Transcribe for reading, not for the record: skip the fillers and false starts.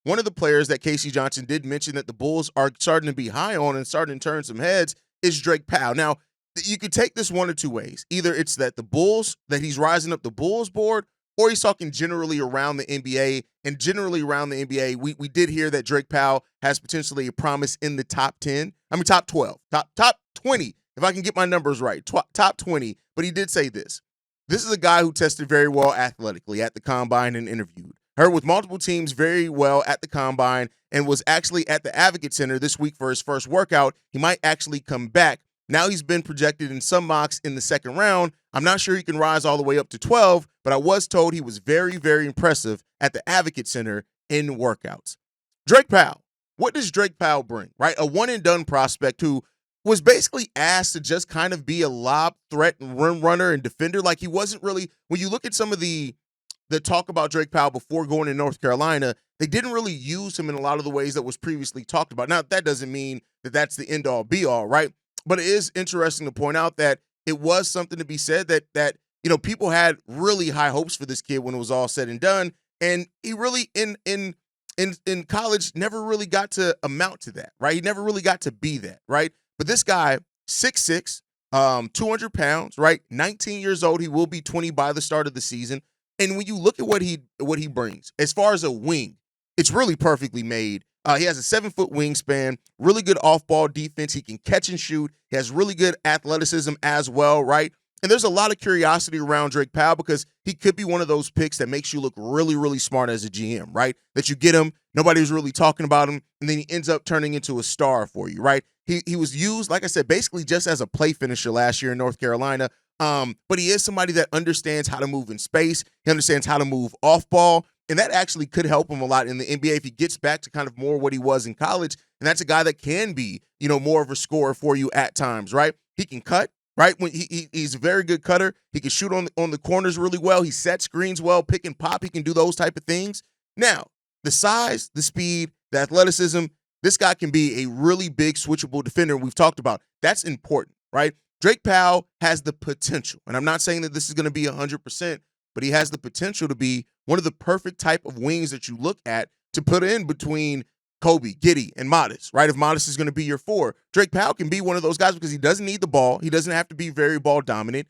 one of the players that Casey Johnson did mention that the Bulls are starting to be high on and starting to turn some heads is Drake Powell. Now, you could take this one of two ways. Either it's that he's rising up the Bulls board, or he's talking generally around the NBA. And generally around the NBA, we did hear that Drake Powell has potentially a promise in the top 12, top 20, if I can get my numbers right, top 20. But he did say this. This is a guy who tested very well athletically at the combine and interviewed. Heard with multiple teams very well at the combine and was actually at the Advocate Center this week for his first workout. He might actually come back. Now he's been projected in some mocks in the second round. I'm not sure he can rise all the way up to 12, but I was told he was very, very impressive at the Advocate Center in workouts. Drake Powell. What does Drake Powell bring, right? A one-and-done prospect who was basically asked to just kind of be a lob threat and rim runner and defender. Like, he wasn't really, when you look at some of the talk about Drake Powell before going to North Carolina, they didn't really use him in a lot of the ways that was previously talked about. Now, that doesn't mean that that's the end-all, be-all, right? But it is interesting to point out that it was something to be said that people had really high hopes for this kid when it was all said and done, and he really in college never really got to amount to that, right? He never really got to be that, right? But this guy, 6'6", 200 pounds, right? 19 years old. He will be 20 by the start of the season. And when you look at what he brings, as far as a wing, it's really perfectly made. He has a 7-foot wingspan, really good off-ball defense. He can catch and shoot. He has really good athleticism as well, right? And there's a lot of curiosity around Drake Powell because he could be one of those picks that makes you look really, really smart as a GM, right? That you get him, nobody was really talking about him, and then he ends up turning into a star for you, right? He was used, like I said, basically just as a play finisher last year in North Carolina. But he is somebody that understands how to move in space. He understands how to move off ball. And that actually could help him a lot in the NBA if he gets back to kind of more what he was in college. And that's a guy that can be, more of a scorer for you at times, right? He can cut, right? When he's a very good cutter. He can shoot on the corners really well. He sets screens well, pick and pop. He can do those type of things. Now, the size, the speed, the athleticism, this guy can be a really big switchable defender. We've talked about that's important, right? Drake Powell has the potential, and I'm not saying that this is going to be 100%, but he has the potential to be one of the perfect type of wings that you look at to put in between Kobe, Giddey, and Modest, right? If Modest is going to be your 4, Drake Powell can be one of those guys because he doesn't need the ball. He doesn't have to be very ball dominant.